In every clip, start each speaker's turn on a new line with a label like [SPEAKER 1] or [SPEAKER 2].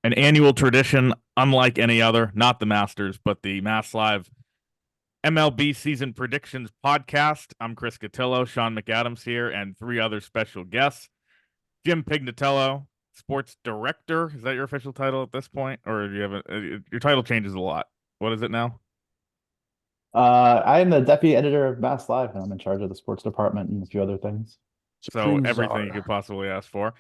[SPEAKER 1] An annual tradition, unlike any other, not the Masters, but the MassLive MLB season predictions podcast. I'm Chris Cotillo, Sean McAdams here, and three other special guests. Jim Pignatiello, sports director. Is that your official title at this point? Or do you have your title changes a lot? What is it now?
[SPEAKER 2] I'm the deputy editor of MassLive, and I'm in charge of the sports department and a few other things.
[SPEAKER 1] So
[SPEAKER 3] Supreme
[SPEAKER 1] everything you
[SPEAKER 3] Czar.
[SPEAKER 1] could possibly ask for.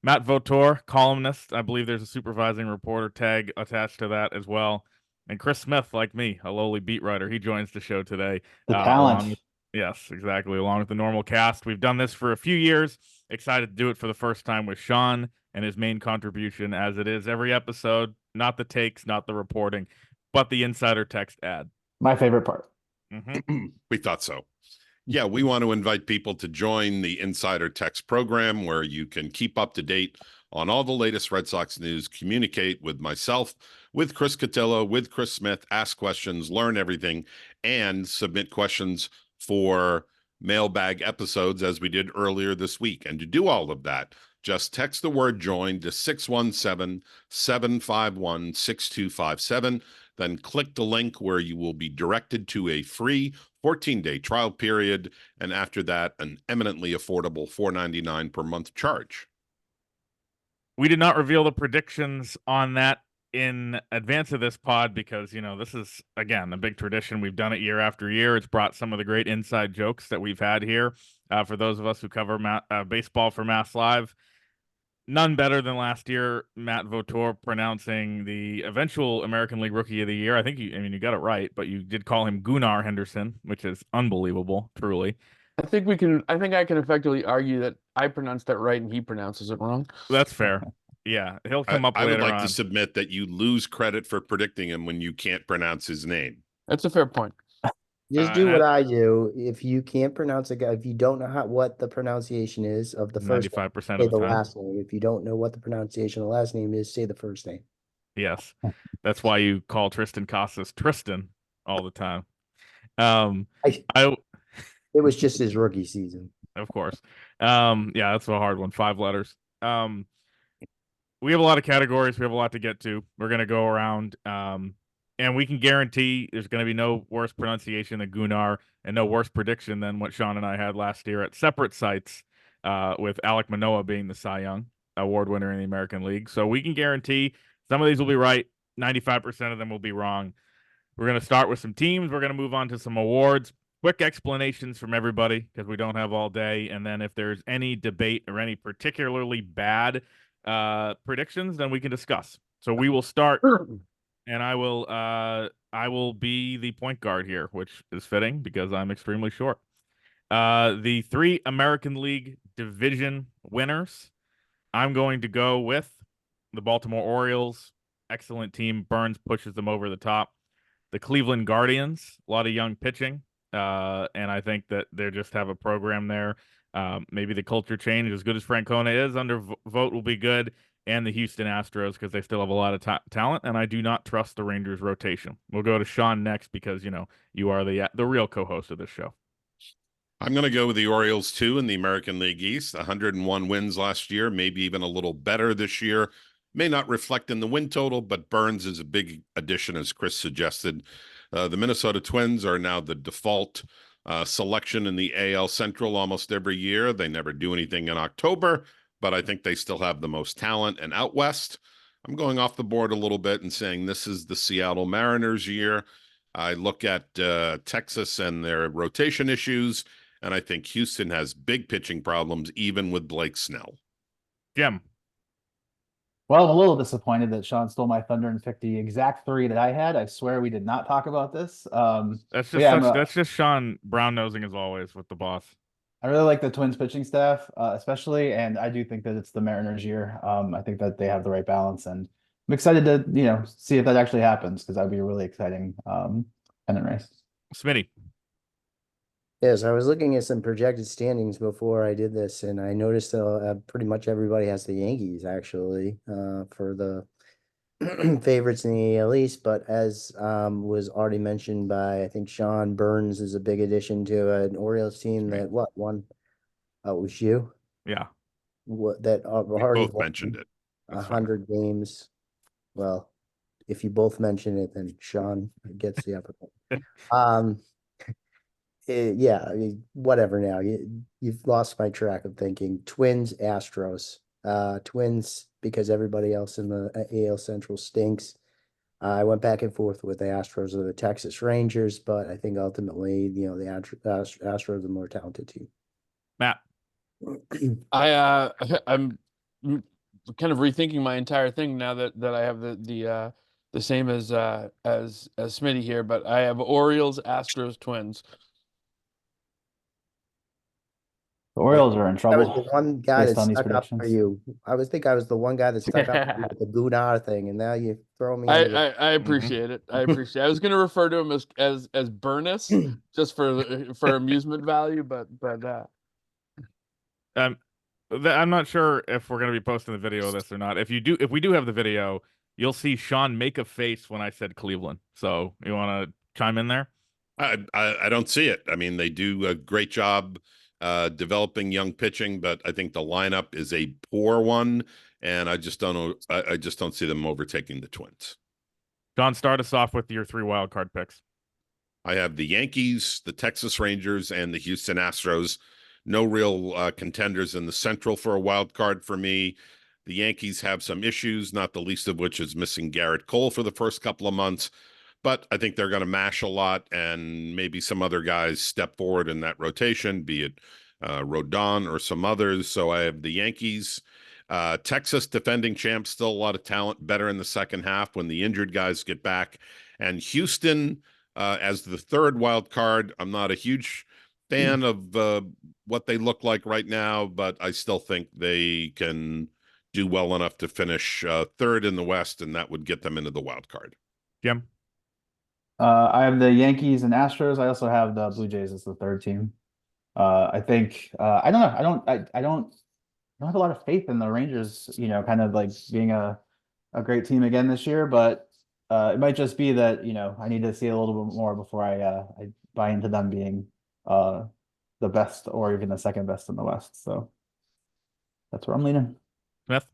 [SPEAKER 1] Matt Vautour, columnist. I believe there's a supervising reporter tag attached to that as well. And Chris Smith, like me, a lowly beat writer, he joins the show today,
[SPEAKER 2] The
[SPEAKER 1] along
[SPEAKER 2] talent.
[SPEAKER 1] with, yes, exactly, along with the normal cast. We've done this for a few years. Excited to do it for the first time with Sean and his main contribution, as it is every episode. Not the takes, not the reporting, but the insider text ad.
[SPEAKER 2] My favorite part.
[SPEAKER 4] We thought so. Yeah, we want to invite people to join the Insider Text program where you can keep up to date on all the latest Red Sox news, communicate with myself, with Chris Cotillo, with Chris Smith, ask questions, learn everything, and submit questions for mailbag episodes as we did earlier this week. And to do all of that, just text the word join to 617-751-6257. Then click the link where you will be directed to a free 14-day trial period, and after that, an eminently affordable $4.99 per month charge.
[SPEAKER 1] We did not reveal the predictions on that in advance of this pod because, this is, again, a big tradition. We've done it year after year. It's brought some of the great inside jokes that we've had here for those of us who cover baseball for MassLive. None better than last year, Matt Vautour pronouncing the eventual American League Rookie of the Year. I think you got it right, but you did call him Gunnar Henderson, which is unbelievable, truly.
[SPEAKER 3] I think I can effectively argue that I pronounced that right and he pronounces it wrong.
[SPEAKER 1] That's fair. Yeah, he'll come up
[SPEAKER 4] I
[SPEAKER 1] later
[SPEAKER 4] would like
[SPEAKER 1] on.
[SPEAKER 4] to submit that you lose credit for predicting him when you can't pronounce his name.
[SPEAKER 3] That's a fair point.
[SPEAKER 5] Just do what I do. If you can't pronounce a guy, if you don't know what the pronunciation is of the first name,
[SPEAKER 1] 95%
[SPEAKER 5] say
[SPEAKER 1] of the
[SPEAKER 5] the
[SPEAKER 1] time.
[SPEAKER 5] last name. If you don't know what the pronunciation of the last name is, say the first name.
[SPEAKER 1] Yes. That's why you call Tristan Casas Tristan all the time.
[SPEAKER 5] It was just his rookie season.
[SPEAKER 1] Of course. Yeah, that's a hard one. 5 letters. We have a lot of categories. We have a lot to get to. We're going to go around, and we can guarantee there's going to be no worse pronunciation than Gunnar and no worse prediction than what Sean and I had last year at separate sites, with Alek Manoah being the Cy Young award winner in the American League. So we can guarantee some of these will be right. 95% of them will be wrong. We're going to start with some teams. We're going to move on to some awards. Quick explanations from everybody because we don't have all day. And then if there's any debate or any particularly bad predictions, then we can discuss. So we will start, and I will be the point guard here, which is fitting because I'm extremely short. The 3 American League division winners. I'm going to go with the Baltimore Orioles. Excellent team. Burns pushes them over the top. The Cleveland Guardians, a lot of young pitching. And I think that they just have a program there. Maybe the culture change, as good as Francona is under Vogt, will be good. And the Houston Astros, because they still have a lot of talent. And I do not trust the Rangers rotation. We'll go to Sean next because, you are the real co-host of this show.
[SPEAKER 4] I'm going to go with the Orioles, too, in the American League East. 101 wins last year, maybe even a little better this year. May not reflect in the win total, but Burns is a big addition, as Chris suggested. The Minnesota Twins are now the default selection in the AL Central almost every year. They never do anything in October, but I think they still have the most talent. And out west, I'm going off the board a little bit and saying this is the Seattle Mariners year. I look at Texas and their rotation issues, and I think Houston has big pitching problems, even with Blake Snell.
[SPEAKER 1] Jim.
[SPEAKER 2] Well, I'm a little disappointed that Sean stole my thunder and picked the exact 3 that I had. I swear we did not talk about this.
[SPEAKER 1] That's
[SPEAKER 2] Yeah,
[SPEAKER 1] just Sean brown nosing as always with the boss.
[SPEAKER 2] I really like the Twins pitching staff, especially, and I do think that it's the Mariners' year. I think that they have the right balance, and I'm excited to see if that actually happens because that would be a really exciting pennant race.
[SPEAKER 1] Smitty.
[SPEAKER 5] Yes, I was looking at some projected standings before I did this, and I noticed pretty much everybody has the Yankees actually for the favorites in the AL East. But as was already mentioned by I think Sean, Burns is a big addition to an Orioles team that won. Oh, it was you?
[SPEAKER 1] Yeah.
[SPEAKER 5] What that
[SPEAKER 4] We
[SPEAKER 5] already
[SPEAKER 4] both mentioned it.
[SPEAKER 5] 100 games. well, if you both mention it, then Sean gets the upper hand. Um, yeah, I mean, whatever now. You've lost my track of thinking. Twins, Astros. Twins, because everybody else in the AL Central stinks. I went back and forth with the Astros or the Texas Rangers, but I think ultimately, the Astros are the more talented team.
[SPEAKER 1] Matt.
[SPEAKER 3] I'm kind of rethinking my entire thing now that I have the same as Smitty here, but I have Orioles, Astros, Twins.
[SPEAKER 2] The Orioles are in
[SPEAKER 5] I was
[SPEAKER 2] trouble
[SPEAKER 5] the one guy
[SPEAKER 2] based
[SPEAKER 5] that
[SPEAKER 2] on these
[SPEAKER 5] stuck up for
[SPEAKER 2] predictions.
[SPEAKER 5] you. I was the one guy that stuck up for you with the Gunnar thing, and now you throw me under the
[SPEAKER 3] I appreciate it. I appreciate it. I was going to refer to him as Burnus just for amusement value, but
[SPEAKER 1] I'm not sure if we're going to be posting the video of this or not. If we do have the video, you'll see Sean make a face when I said Cleveland. So you want to chime in there?
[SPEAKER 4] I don't see it. I mean, they do a great job developing young pitching, but I think the lineup is a poor one, and I just don't know. I just don't see them overtaking the Twins.
[SPEAKER 1] John, start us off with your 3 wild card picks.
[SPEAKER 4] I have the Yankees, the Texas Rangers, and the Houston Astros. No real contenders in the Central for a wild card for me. The Yankees have some issues, not the least of which is missing Garrett Cole for the first couple of months. But I think they're going to mash a lot, and maybe some other guys step forward in that rotation, be it Rodon or some others. So I have the Yankees. Texas defending champs, still a lot of talent, better in the second half when the injured guys get back. And Houston as the third wild card. I'm not a huge fan of what they look like right now, but I still think they can do well enough to finish third in the West, and that would get them into the wild card.
[SPEAKER 1] Jim?
[SPEAKER 2] I have the Yankees and Astros. I also have the Blue Jays as the third team. I think I don't know. I don't have a lot of faith in the Rangers, kind of like being a great team again this year, but it might just be that, I need to see a little bit more before I buy into them being the best or even the second best in the West. So that's where I'm leaning.
[SPEAKER 1] Smith?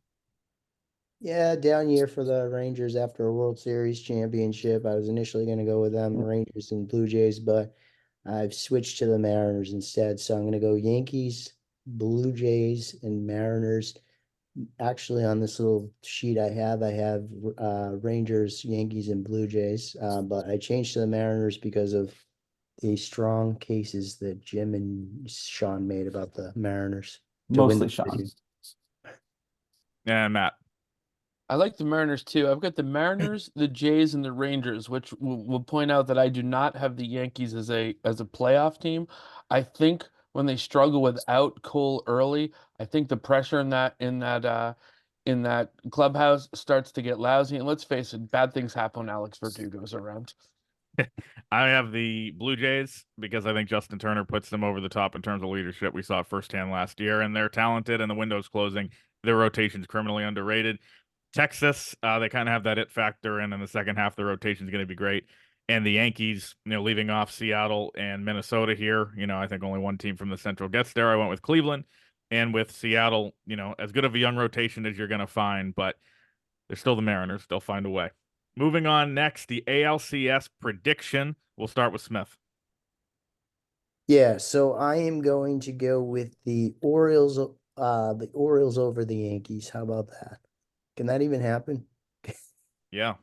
[SPEAKER 5] Yeah, down year for the Rangers after a World Series championship. I was initially going to go with them,
[SPEAKER 2] Yep.
[SPEAKER 5] Rangers and Blue Jays, but I've switched to the Mariners instead. So I'm going to go Yankees, Blue Jays, and Mariners. Actually, on this little sheet I have Rangers, Yankees, and Blue Jays. But I changed to the Mariners because of the strong cases that Jim and Sean made about the Mariners to win
[SPEAKER 2] Mostly
[SPEAKER 5] the
[SPEAKER 2] Sean.
[SPEAKER 5] division.
[SPEAKER 1] And Matt?
[SPEAKER 3] I like the Mariners too. I've got the Mariners, the Jays, and the Rangers, which will point out that I do not have the Yankees as a playoff team. I think when they struggle without Cole early, I think the pressure in that clubhouse starts to get lousy. And let's face it, bad things happen when Alex Verdugo's around.
[SPEAKER 1] I have the Blue Jays because I think Justin Turner puts them over the top in terms of leadership. We saw it firsthand last year, and they're talented, and the window's closing. Their rotation's criminally underrated. Texas, they kind of have that it factor, and in the second half, the rotation is going to be great. And the Yankees, leaving off Seattle and Minnesota here, I think only one team from the Central gets there. I went with Cleveland, and with Seattle, as good of a young rotation as you're going to find, but they're still the Mariners. They'll find a way. Moving on next, the ALCS prediction. We'll start with Smith.
[SPEAKER 5] Yeah, so I am going to go with the Orioles over the Yankees. How about that? Can that even happen?
[SPEAKER 1] Yeah,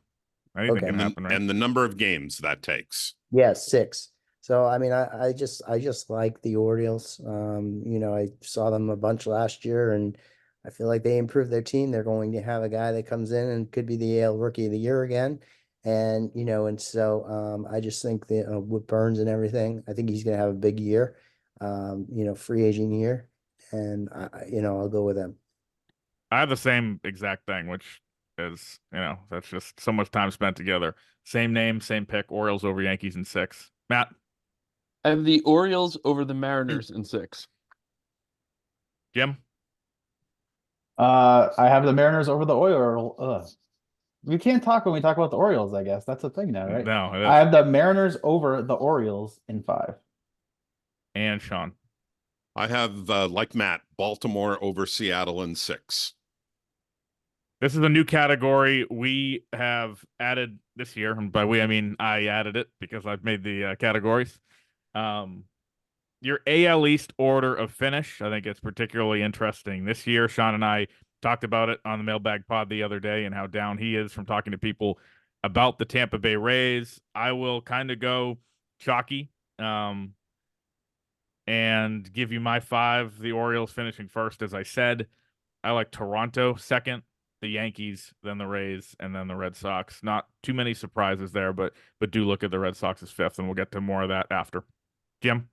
[SPEAKER 1] anything
[SPEAKER 5] Okay.
[SPEAKER 1] can happen, right?
[SPEAKER 4] And the number of games that takes.
[SPEAKER 5] Yeah, 6. So I mean, I just like the Orioles. I saw them a bunch last year, and I feel like they improved their team. They're going to have a guy that comes in and could be the AL Rookie of the Year again. And so I just think that with Burns and everything, I think he's going to have a big year. Free agent year, and I'll go with them.
[SPEAKER 1] I have the same exact thing, which is, that's just so much time spent together. Same name, same pick. Orioles over Yankees in 6. Matt?
[SPEAKER 3] I have the Orioles over the Mariners in 6.
[SPEAKER 1] Jim?
[SPEAKER 2] I have the Mariners over the Orioles. We can't talk when we talk about the Orioles, I guess. That's a thing now, right?
[SPEAKER 1] No, it is.
[SPEAKER 2] I have the Mariners over the Orioles in 5.
[SPEAKER 1] And Sean?
[SPEAKER 4] I have, like Matt, Baltimore over Seattle in 6.
[SPEAKER 1] This is a new category we have added this year, and by we I mean I added it because I've made the categories. Your AL East order of finish, I think it's particularly interesting this year. Sean and I talked about it on the Mailbag Pod the other day and how down he is from talking to people about the Tampa Bay Rays. I will kind of go chalky and give you my 5. The Orioles finishing first, as I said. I like Toronto second, the Yankees, then the Rays, and then the Red Sox. Not too many surprises there, but do look at the Red Sox as 5th, and we'll get to more of that after. Jim?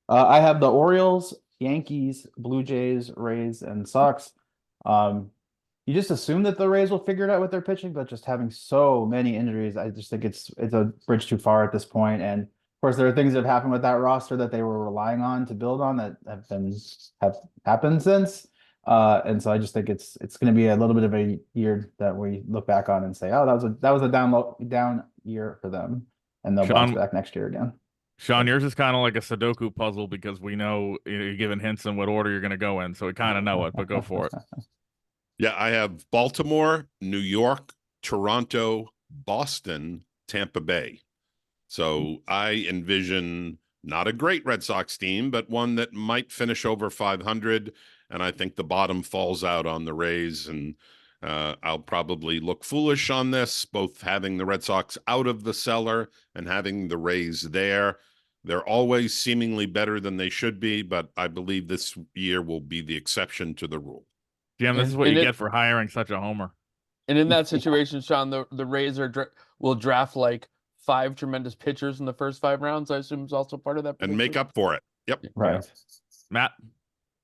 [SPEAKER 2] I have the Orioles, Yankees, Blue Jays, Rays, and Sox. You just assume that the Rays will figure it out with their pitching, but just having so many injuries, I just think it's a bridge too far at this point. And of course, there are things that have happened with that roster that they were relying on to build on that have happened since. And so I just think it's going to be a little bit of a year that we look back on and say, oh, that was a down year for them, and they'll bounce back next year again.
[SPEAKER 1] Sean, yours is kind of like a Sudoku puzzle because we know you're giving hints on what order you're going to go in, so we kind of know it, but go for it.
[SPEAKER 4] Yeah, I have Baltimore, New York, Toronto, Boston, Tampa Bay. So I envision not a great Red Sox team, but one that might finish over 500. And I think the bottom falls out on the Rays. And I'll probably look foolish on this, both having the Red Sox out of the cellar and having the Rays there. They're always seemingly better than they should be, but I believe this year will be the exception to the rule.
[SPEAKER 1] Jim, this is what you get for hiring such a homer.
[SPEAKER 3] And in that situation, Sean, the Rays will draft like 5 tremendous pitchers in the first 5 rounds. I assume is also part of that prediction.
[SPEAKER 4] And make up for it. Yep.
[SPEAKER 2] Right.
[SPEAKER 1] Yeah. Matt?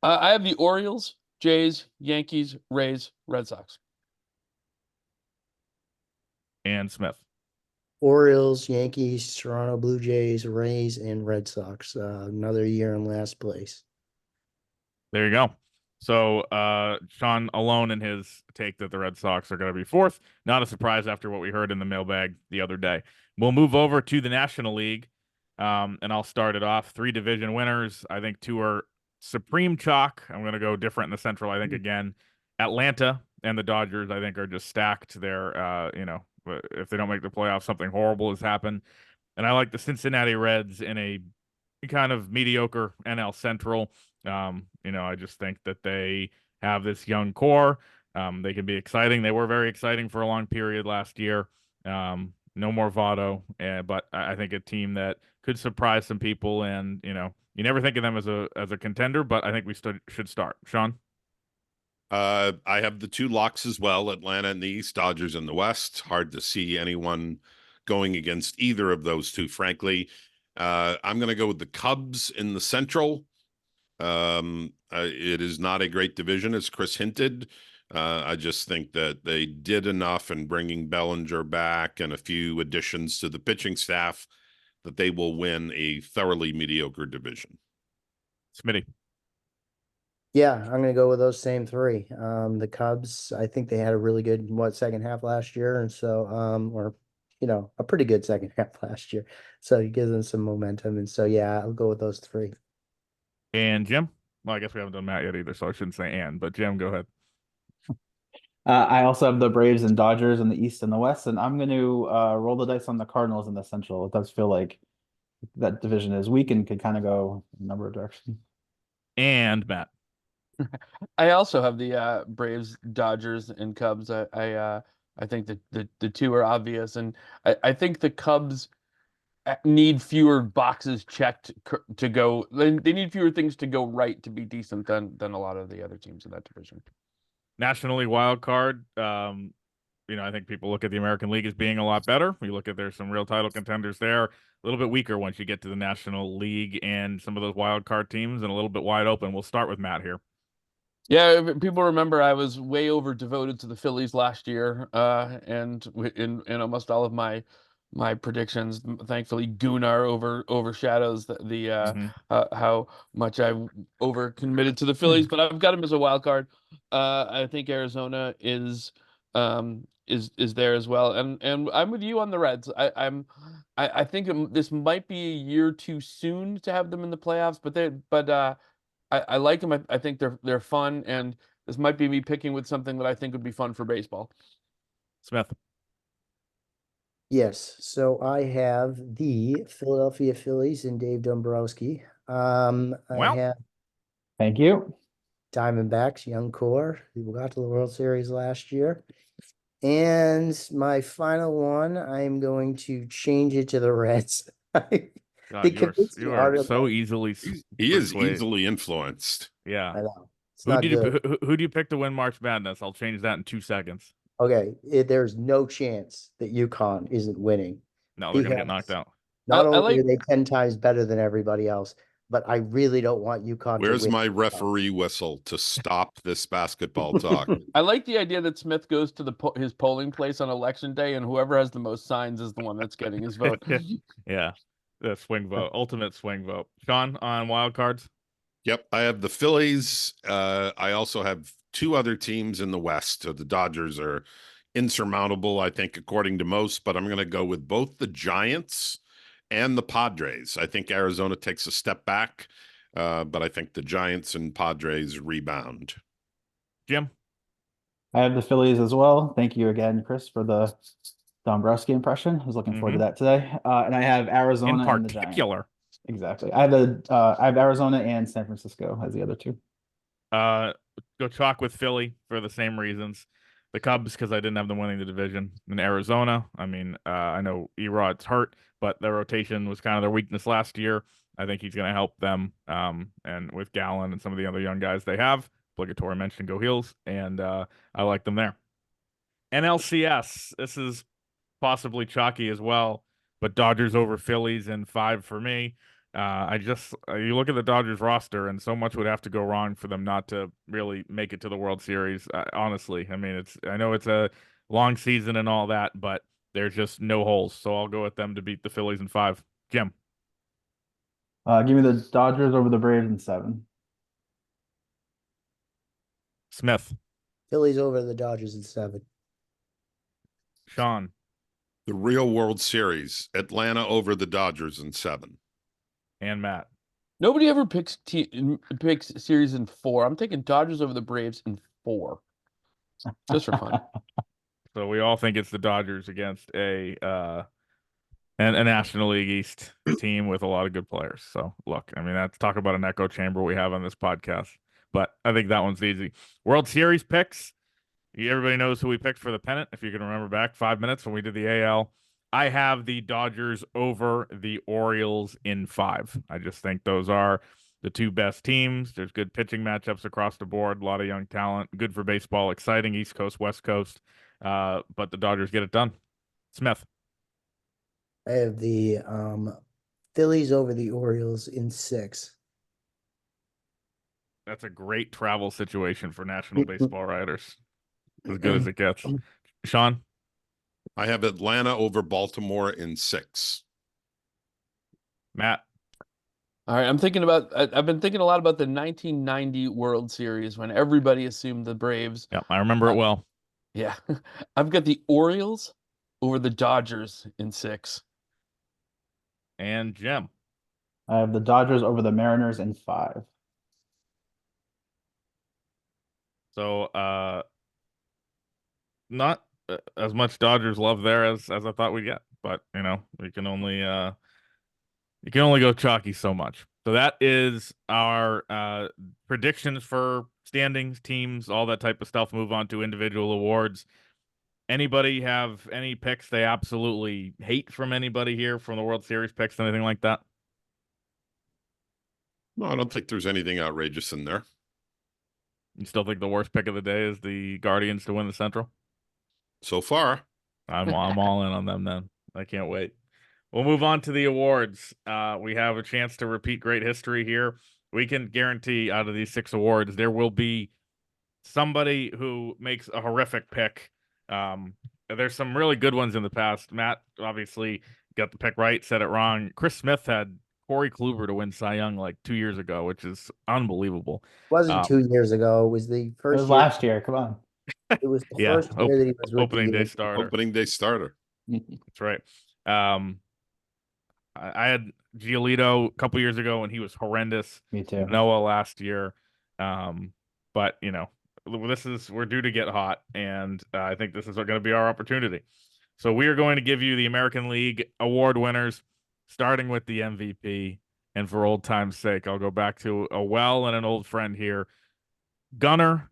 [SPEAKER 3] I have the Orioles, Jays, Yankees, Rays, Red Sox.
[SPEAKER 1] And Smith.
[SPEAKER 5] Orioles, Yankees, Toronto Blue Jays, Rays, and Red Sox. Another year in last place.
[SPEAKER 1] There you go. So Sean alone in his take that the Red Sox are going to be 4th. Not a surprise after what we heard in the mailbag the other day. We'll move over to the National League, and I'll start it off. 3 division winners. I think 2 are supreme chalk. I'm going to go different in the Central. I think, again, Atlanta and the Dodgers, I think, are just stacked. They're, if they don't make the playoffs, something horrible has happened. And I like the Cincinnati Reds in a kind of mediocre NL Central. I just think that they have this young core. They can be exciting. They were very exciting for a long period last year. No more Votto, but I think a team that could surprise some people. And you never think of them as a contender, but I think we should start. Sean?
[SPEAKER 4] I have the 2 locks as well, Atlanta in the East, Dodgers in the West. Hard to see anyone going against either of those 2, frankly. I'm going to go with the Cubs in the Central. It is not a great division, as Chris hinted. I just think that they did enough in bringing Bellinger back and a few additions to the pitching staff that they will win a thoroughly mediocre division.
[SPEAKER 1] Smitty?
[SPEAKER 5] Yeah, I'm going to go with those same 3. The Cubs, I think they had a really good, second half last year. And so, a pretty good second half last year. So it gives them some momentum. And so, yeah, I'll go with those 3.
[SPEAKER 1] And Jim? Well, I guess we haven't done Matt yet either, so I shouldn't say and, but Jim, go ahead.
[SPEAKER 2] I also have the Braves and Dodgers in the East and the West, and I'm going to roll the dice on the Cardinals in the Central. It does feel like that division is weak and could kind of go a number of directions.
[SPEAKER 1] And Matt?
[SPEAKER 3] I also have the Braves, Dodgers, and Cubs. I think that the 2 are obvious, and I think the Cubs need fewer boxes checked to go. They need fewer things to go right to be decent than a lot of the other teams in that division.
[SPEAKER 1] National League wild card. I think people look at the American League as being a lot better. You look at there's some real title contenders there. A little bit weaker once you get to the National League and some of those wild card teams, and a little bit wide open. We'll start with Matt here.
[SPEAKER 3] Yeah, people remember I was way over devoted to the Phillies last year, and in almost all of my predictions, thankfully Gunnar overshadows the how much I've over committed to the Phillies, but I've got him as a wild card. I think Arizona is there as well, and I'm with you on the Reds. I think this might be a year too soon to have them in the playoffs, but I like them. I think they're fun, and this might be me picking with something that I think would be fun for baseball.
[SPEAKER 1] Smith.
[SPEAKER 5] Yes, so I have the Philadelphia Phillies and Dave Dombrowski. I
[SPEAKER 1] Well.
[SPEAKER 5] have
[SPEAKER 2] Thank you.
[SPEAKER 5] Diamondbacks, young core, who got to the World Series last year. And my final one, I'm going to change it to the Reds.
[SPEAKER 1] God,
[SPEAKER 5] They
[SPEAKER 1] you are
[SPEAKER 5] convinced me
[SPEAKER 1] you are
[SPEAKER 5] harder
[SPEAKER 1] so
[SPEAKER 5] than-
[SPEAKER 1] easily.
[SPEAKER 4] He is
[SPEAKER 1] persuaded.
[SPEAKER 4] easily influenced.
[SPEAKER 1] Yeah.
[SPEAKER 5] I know. It's
[SPEAKER 1] Who
[SPEAKER 5] not
[SPEAKER 1] did you
[SPEAKER 5] good.
[SPEAKER 1] who do you pick to win March Madness? I'll change that in 2 seconds.
[SPEAKER 5] Okay, there's no chance that UConn isn't winning.
[SPEAKER 1] No, they're gonna get knocked
[SPEAKER 5] Because
[SPEAKER 1] out.
[SPEAKER 5] not
[SPEAKER 3] I
[SPEAKER 5] only
[SPEAKER 3] like
[SPEAKER 5] are they 10 times better than everybody else, but I really don't want UConn to
[SPEAKER 4] Where's
[SPEAKER 5] win.
[SPEAKER 4] my referee whistle to stop this basketball talk?
[SPEAKER 3] I like the idea that Smith goes to his polling place on election day, and whoever has the most signs is the one that's getting his vote.
[SPEAKER 1] Yeah. The swing vote, ultimate swing vote. Sean on wild cards.
[SPEAKER 4] Yep, I have the Phillies. I also have two other teams in the West. So the Dodgers are insurmountable, I think, according to most, but I'm going to go with both the Giants and the Padres. I think Arizona takes a step back, but I think the Giants and Padres rebound.
[SPEAKER 1] Jim.
[SPEAKER 2] I have the Phillies as well. Thank you again, Chris, for the Dombrowski impression. I was looking forward to that today. And I have Arizona
[SPEAKER 1] In
[SPEAKER 2] and the Giants.
[SPEAKER 1] particular.
[SPEAKER 2] Exactly. I have Arizona and San Francisco as the other two.
[SPEAKER 1] Go chalk with Philly for the same reasons. The Cubs, because I didn't have them winning the division. In Arizona, I mean, I know Erod's hurt, but their rotation was kind of their weakness last year. I think he's going to help them. And with Gallen and some of the other young guys they have, obligatory mention, go Heels, and I like them there. NLCS, this is possibly chalky as well, but Dodgers over Phillies in 5 for me. You look at the Dodgers roster, and so much would have to go wrong for them not to really make it to the World Series. Honestly, I mean, I know it's a long season and all that, but there's just no holes. So I'll go with them to beat the Phillies in 5. Jim.
[SPEAKER 2] Give me the Dodgers over the Braves in 7.
[SPEAKER 1] Smith.
[SPEAKER 5] Phillies over the Dodgers in 7.
[SPEAKER 1] Sean.
[SPEAKER 4] The real World Series, Atlanta over the Dodgers in 7.
[SPEAKER 1] And Matt.
[SPEAKER 3] Nobody ever picks series in 4. I'm taking Dodgers over the Braves in 4, just for fun.
[SPEAKER 1] So we all think it's the Dodgers against a National League East team with a lot of good players. So look, I mean, that's talk about an echo chamber we have on this podcast. But I think that one's easy. World Series picks. Everybody knows who we picked for the pennant. If you can remember back 5 minutes when we did the AL, I have the Dodgers over the Orioles in 5. I just think those are the two best teams. There's good pitching matchups across the board. A lot of young talent. Good for baseball. Exciting East Coast, West Coast. But the Dodgers get it done. Smith.
[SPEAKER 5] I have the Phillies over the Orioles in 6.
[SPEAKER 1] That's a great travel situation for national baseball writers. As good as it gets. Sean?
[SPEAKER 4] I have Atlanta over Baltimore in 6.
[SPEAKER 1] Matt?
[SPEAKER 3] All right, I've been thinking a lot about the 1990 World Series when everybody assumed the Braves.
[SPEAKER 1] Yeah, I remember it well.
[SPEAKER 3] Yeah. I've got the Orioles over the Dodgers in 6.
[SPEAKER 1] And Jim?
[SPEAKER 2] I have the Dodgers over the Mariners in 5.
[SPEAKER 1] So, not as much Dodgers love there as I thought we'd get, but we can only you can only go chalky so much. So that is our predictions for standings, teams, all that type of stuff. Move on to individual awards. Anybody have any picks they absolutely hate from anybody here from the World Series picks, anything like that?
[SPEAKER 4] No, I don't think there's anything outrageous in there.
[SPEAKER 1] You still think the worst pick of the day is the Guardians to win the Central?
[SPEAKER 4] So far.
[SPEAKER 1] I'm all in on them then. I can't wait. We'll move on to the awards. We have a chance to repeat great history here. We can guarantee out of these 6 awards, there will be somebody who makes a horrific pick. There's some really good ones in the past. Matt obviously got the pick right, said it wrong. Chris Smith had Corey Kluber to win Cy Young like 2 years ago, which is unbelievable.
[SPEAKER 5] Wasn't 2 years ago. It was the
[SPEAKER 2] It
[SPEAKER 5] first
[SPEAKER 2] was
[SPEAKER 5] year.
[SPEAKER 2] last year. Come on.
[SPEAKER 5] It was the
[SPEAKER 1] Yeah,
[SPEAKER 5] first year that he was with
[SPEAKER 1] opening
[SPEAKER 5] the
[SPEAKER 1] day starter.
[SPEAKER 4] Opening day starter.
[SPEAKER 1] That's right. I had Giolito a couple years ago, and he was horrendous.
[SPEAKER 2] Me too.
[SPEAKER 1] Noah last year. But we're due to get hot, and I think this is going to be our opportunity. So we are going to give you the American League award winners, starting with the MVP. And for old time's sake, I'll go back to a well and an old friend here. Gunnar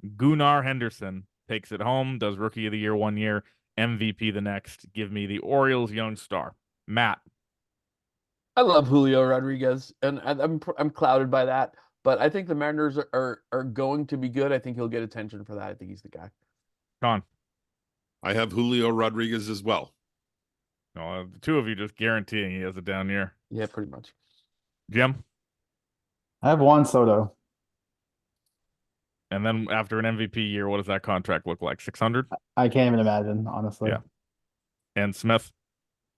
[SPEAKER 1] Henderson takes it home, does Rookie of the Year 1 year, MVP the next. Give me the Orioles young star. Matt.
[SPEAKER 3] I love Julio Rodriguez, and I'm clouded by that. But I think the Mariners are going to be good. I think he'll get attention for that. I think he's the guy.
[SPEAKER 1] Sean.
[SPEAKER 4] I have Julio Rodriguez as well.
[SPEAKER 1] The two of you just guaranteeing he has a down year.
[SPEAKER 3] Yeah, pretty much.
[SPEAKER 1] Jim.
[SPEAKER 2] I have Juan Soto.
[SPEAKER 1] And then after an MVP year, what does that contract look like? 600?
[SPEAKER 2] I can't even imagine, honestly.
[SPEAKER 1] Yeah. And Smith.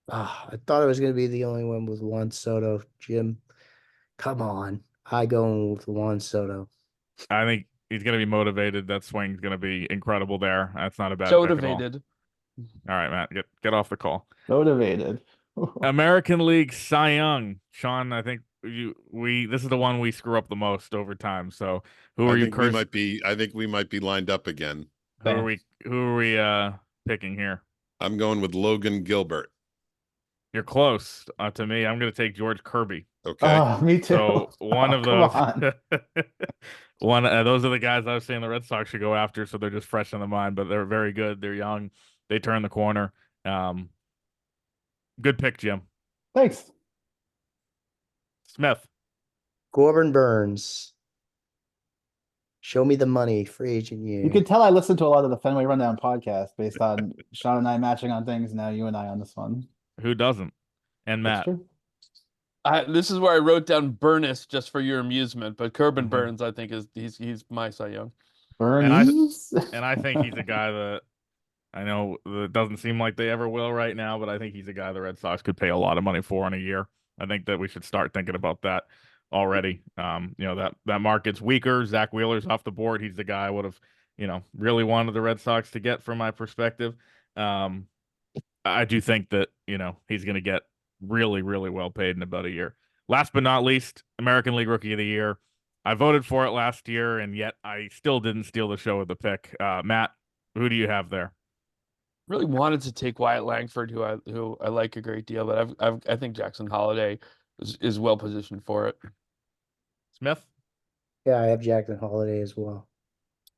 [SPEAKER 5] I thought I was going to be the only one with Juan Soto. Jim, come on. I go with Juan Soto.
[SPEAKER 1] I think he's going to be motivated. That swing's going to be incredible there. That's not a bad pick at all.
[SPEAKER 3] Motivated.
[SPEAKER 1] All right, Matt, get off the call.
[SPEAKER 2] Motivated.
[SPEAKER 1] American League Cy Young. Sean, I think this is the one we screw up the most over time. So who are you cursing?
[SPEAKER 4] I think we might be lined up again.
[SPEAKER 1] Who are we picking here?
[SPEAKER 4] I'm going with Logan Gilbert.
[SPEAKER 1] You're close to me. I'm going to take George Kirby.
[SPEAKER 4] Okay.
[SPEAKER 2] Oh, me too.
[SPEAKER 1] So one of those,
[SPEAKER 2] on.
[SPEAKER 1] those are the guys I was saying the Red Sox should go after. So they're just fresh in the mind, but they're very good. They're young. They turn the corner. Good pick, Jim.
[SPEAKER 2] Thanks.
[SPEAKER 1] Smith.
[SPEAKER 5] Corbin Burns. Show me the money, free agent year.
[SPEAKER 2] You can tell I listened to a lot of the Fenway Rundown podcast based on Sean and I matching on things. Now you and I on this one.
[SPEAKER 1] Who doesn't? And Matt.
[SPEAKER 3] This is where I wrote down Burness just for your amusement, but Corbin Burns, I think, he's my Cy Young.
[SPEAKER 2] Burns.
[SPEAKER 1] And I think he's a guy that I know that doesn't seem like they ever will right now, but I think he's a guy the Red Sox could pay a lot of money for in a year. I think that we should start thinking about that already. That market's weaker. Zach Wheeler's off the board. He's the guy I would have, really wanted the Red Sox to get from my perspective. I do think that, he's going to get really, really well paid in about a year. Last but not least, American League Rookie of the Year. I voted for it last year, and yet I still didn't steal the show with the pick. Matt, who do you have there?
[SPEAKER 3] Really wanted to take Wyatt Langford, who I like a great deal, but I think Jackson Holiday is well positioned for it.
[SPEAKER 1] Smith?
[SPEAKER 5] Yeah, I have Jackson Holiday as well.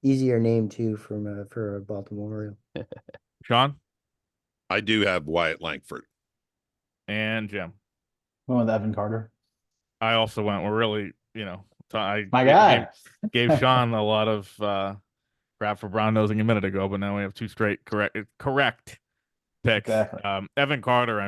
[SPEAKER 5] Easier name too for a Baltimore Oriole.
[SPEAKER 1] Sean?
[SPEAKER 4] I do have Wyatt Langford.
[SPEAKER 1] And Jim?
[SPEAKER 2] Went with Evan Carter.
[SPEAKER 1] I also went. We're really, I
[SPEAKER 2] My guy.
[SPEAKER 1] gave Sean a lot of crap for brown nosing a minute ago, but now we have two straight correct picks.
[SPEAKER 2] Exactly.
[SPEAKER 1] Evan Carter,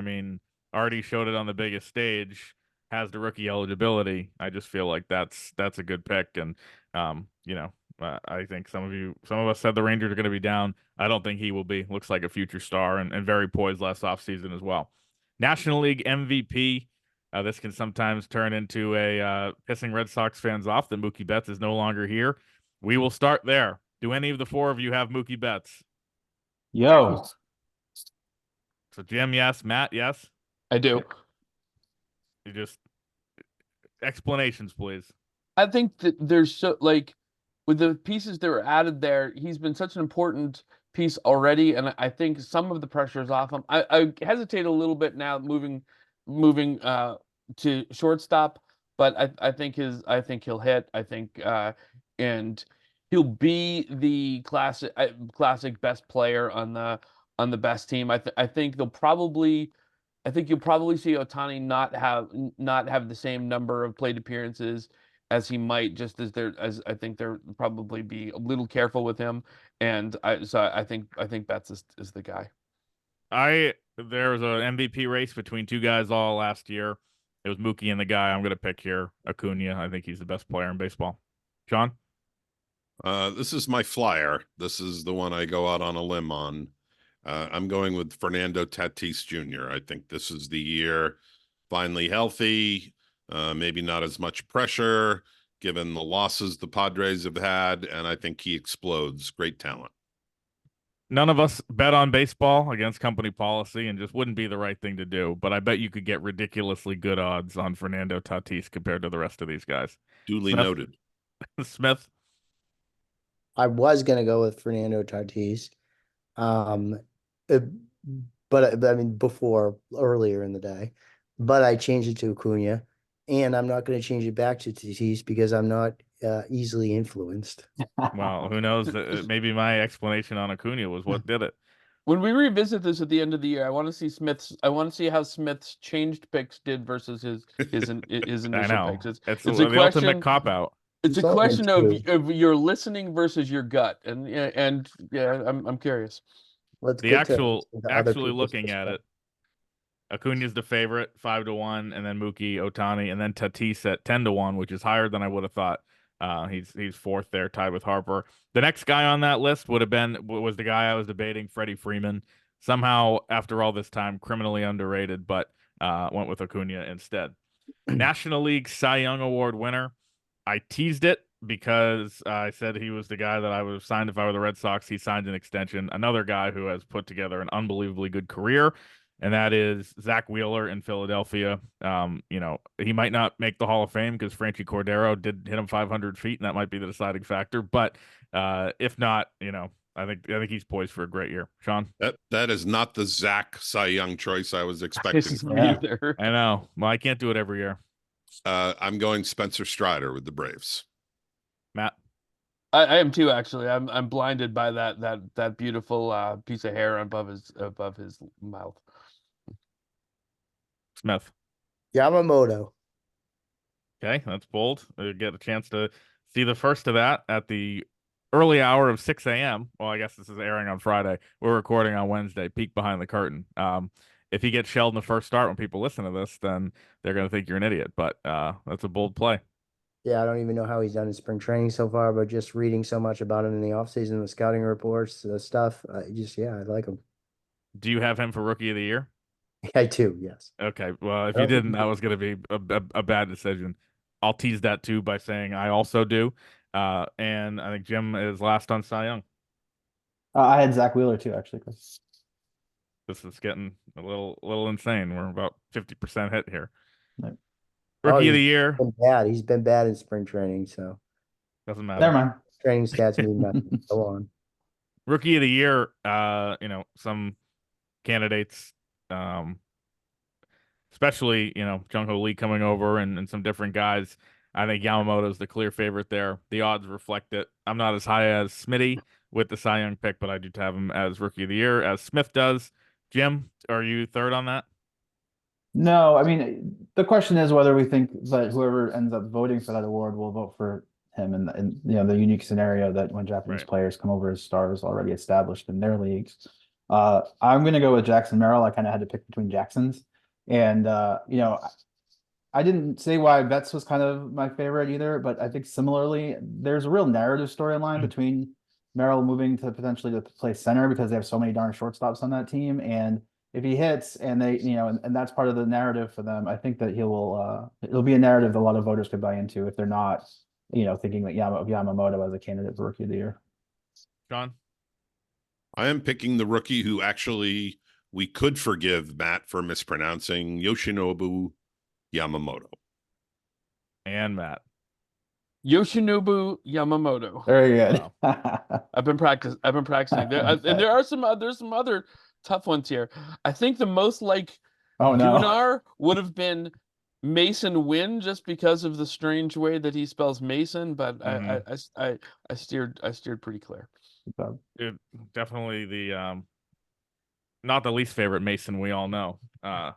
[SPEAKER 1] already showed it on the biggest stage, has the rookie eligibility. I just feel like that's a good pick, and I think some of us said the Rangers are going to be down. I don't think he will be. Looks like a future star and very poised last offseason as well. National League MVP. This can sometimes turn into a pissing Red Sox fans off that Mookie Betts is no longer here. We will start there. Do any of the four of you have Mookie Betts?
[SPEAKER 2] Yo.
[SPEAKER 1] So Jim, yes. Matt, yes.
[SPEAKER 3] I do.
[SPEAKER 1] You just explanations, please.
[SPEAKER 3] I think that there's with the pieces that were added there, he's been such an important piece already, and I think some of the pressure is off him. I hesitate a little bit now moving to shortstop, but I think he'll hit. I think and he'll be the classic best player on the best team. I think you'll probably see Ohtani not have the same number of plate appearances as he might, just as I think they'll probably be a little careful with him, and I think Betts is the guy.
[SPEAKER 1] There was an MVP race between two guys all last year. It was Mookie and the guy I'm going to pick here, Acuna. I think he's the best player in baseball. John?
[SPEAKER 4] This is my flyer. This is the one I go out on a limb on. I'm going with Fernando Tatis Jr. I think this is the year, finally healthy, maybe not as much pressure given the losses the Padres have had, and I think he explodes. Great talent.
[SPEAKER 1] None of us bet on baseball against company policy and just wouldn't be the right thing to do, but I bet you could get ridiculously good odds on Fernando Tatis compared to the rest of these guys.
[SPEAKER 4] Duly noted.
[SPEAKER 1] Smith?
[SPEAKER 5] I was gonna go with Fernando Tatis. Uh, but I mean before earlier in the day, but I changed it to Acuna, and I'm not gonna change it back to Tatis because I'm not easily influenced.
[SPEAKER 1] Well, who knows? Maybe my explanation on Acuna was what did it.
[SPEAKER 3] When we revisit this at the end of the year, I want to see I want to see how Smith's changed picks did versus his
[SPEAKER 1] I
[SPEAKER 3] initial
[SPEAKER 1] know.
[SPEAKER 3] picks.
[SPEAKER 1] It's
[SPEAKER 3] a
[SPEAKER 1] the ultimate
[SPEAKER 3] question.
[SPEAKER 1] cop out.
[SPEAKER 3] It's a
[SPEAKER 5] It's only
[SPEAKER 3] question of
[SPEAKER 5] two.
[SPEAKER 3] your listening versus your gut, and yeah, I'm curious.
[SPEAKER 5] Let's
[SPEAKER 1] The
[SPEAKER 5] get to other
[SPEAKER 1] actually
[SPEAKER 5] people's
[SPEAKER 1] looking at it,
[SPEAKER 5] perspective.
[SPEAKER 1] Acuna's the favorite, 5-1, and then Mookie, Ohtani, and then Tatis at 10-1, which is higher than I would have thought. He's fourth there, tied with Harper. The next guy on that list was the guy I was debating, Freddie Freeman. Somehow, after all this time, criminally underrated, but went with Acuna instead. National League Cy Young Award winner. I teased it because I said he was the guy that I would have signed if I were the Red Sox. He signed an extension. Another guy who has put together an unbelievably good career, and that is Zach Wheeler in Philadelphia. He might not make the Hall of Fame because Franchi Cordero did hit him 500 feet, and that might be the deciding factor. But if not, I think he's poised for a great year. Sean?
[SPEAKER 4] That is not the Zach Cy Young choice I was expecting
[SPEAKER 3] This is
[SPEAKER 4] from
[SPEAKER 3] me
[SPEAKER 4] you.
[SPEAKER 3] either.
[SPEAKER 1] I know. Well, I can't do it every year.
[SPEAKER 4] I'm going Spencer Strider with the Braves.
[SPEAKER 1] Matt?
[SPEAKER 3] I am too, actually. I'm blinded by that beautiful piece of hair above his mouth.
[SPEAKER 1] Smith?
[SPEAKER 5] Yamamoto.
[SPEAKER 1] Okay, that's bold. We get a chance to see the first of that at the early hour of 6 a.m. Well, I guess this is airing on Friday. We're recording on Wednesday. Peek behind the curtain. If he gets shelled in the first start when people listen to this, then they're going to think you're an idiot. But that's a bold play.
[SPEAKER 5] Yeah, I don't even know how he's done in spring training so far, but just reading so much about him in the offseason, the scouting reports, the stuff, I like him.
[SPEAKER 1] Do you have him for Rookie of the Year?
[SPEAKER 5] I do, yes.
[SPEAKER 1] Okay, well, if
[SPEAKER 5] I
[SPEAKER 1] you
[SPEAKER 5] don't think
[SPEAKER 1] didn't, that was going to be a bad decision. I'll tease that too by saying I also do. And I think Jim is last on Cy Young.
[SPEAKER 2] I had Zach Wheeler too, actually, Chris.
[SPEAKER 1] This is getting a little insane. We're about 50% hit here.
[SPEAKER 2] Nope.
[SPEAKER 1] Rookie of the
[SPEAKER 5] he's
[SPEAKER 1] Year
[SPEAKER 5] been bad. He's been bad in spring training, so
[SPEAKER 1] doesn't matter.
[SPEAKER 2] Never mind.
[SPEAKER 5] training stats mean nothing. Go on.
[SPEAKER 1] Rookie of the Year, some candidates, especially, Jung Ho Lee coming over and some different guys. I think Yamamoto's the clear favorite there. The odds reflect it. I'm not as high as Smitty with the Cy Young pick, but I do have him as Rookie of the Year, as Smith does. Jim, are you third on that?
[SPEAKER 2] No, I mean, the question is whether we think that whoever ends up voting for that award will vote for him in the unique scenario that when Japanese
[SPEAKER 1] Right.
[SPEAKER 2] players come over as stars already established in their leagues. I'm gonna go with Jackson Merrill. I kind of had to pick between Jacksons. And I didn't say why Betts was kind of my favorite either, but I think similarly, there's a real narrative storyline between Merrill moving to potentially to play center because they have so many darn shortstops on that team. And if he hits and they, and that's part of the narrative for them, I think that it'll be a narrative that a lot of voters could buy into if they're not, thinking that Yamamoto as a candidate for Rookie of the Year.
[SPEAKER 1] Sean?
[SPEAKER 4] I am picking the rookie who actually we could forgive Matt for mispronouncing, Yoshinobu Yamamoto.
[SPEAKER 1] And Matt.
[SPEAKER 3] Yoshinobu Yamamoto.
[SPEAKER 2] Very good.
[SPEAKER 3] I've been practicing. There's some other tough ones here. I think the most
[SPEAKER 2] Oh no.
[SPEAKER 3] Gunnar would have been Mason Wynn just because of the strange way that he spells Mason, but I steered pretty clear.
[SPEAKER 1] It, definitely the not the least favorite Mason we all know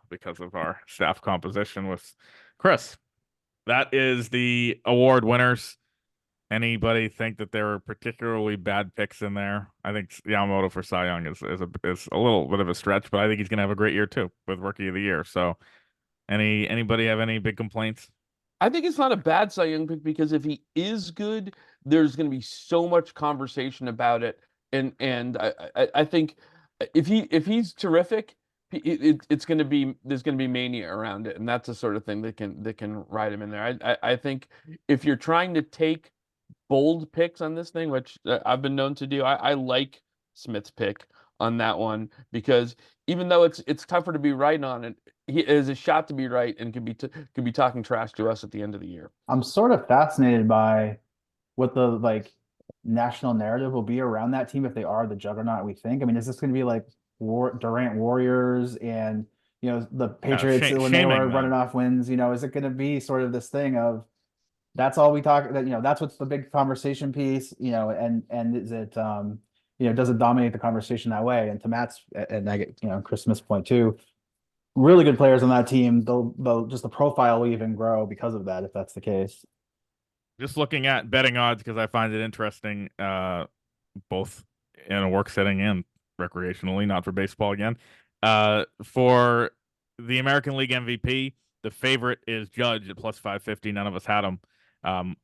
[SPEAKER 1] because of our staff composition with Chris. That is the award winners. Anybody think that there were particularly bad picks in there? I think Yamamoto for Cy Young is a little bit of a stretch, but I think he's going to have a great year too with Rookie of the Year. So, anybody have any big complaints?
[SPEAKER 3] I think it's not a bad Cy Young pick because if he is good, there's going to be so much conversation about it, and I think if he's terrific, there's going to be mania around it, and that's the sort of thing that can ride him in there. I think if you're trying to take bold picks on this thing, which I've been known to do, I like Smith's pick on that one because even though it's tougher to be right on it, he is a shot to be right and could be talking trash to us at the end of the year.
[SPEAKER 2] I'm sort of fascinated by what the national narrative will be around that team if they are the juggernaut we think? I mean, is this going to be like Durant Warriors and, you know, the Patriots when they were running off wins? You know, is it going to be sort of this thing of that's all we talk that, you know, that's what's the big conversation piece, you know, and is it, you know, does it dominate the conversation that way? And to Matt's, and I get, you know, Chris Smith's point too, really good players on that team, they'll just the profile will even grow because of that, if that's the case.
[SPEAKER 1] Just looking at betting odds because I find it interesting, both in a work setting and recreationally, not for baseball again. For the American League MVP, the favorite is Judge at plus 550. None of us had him.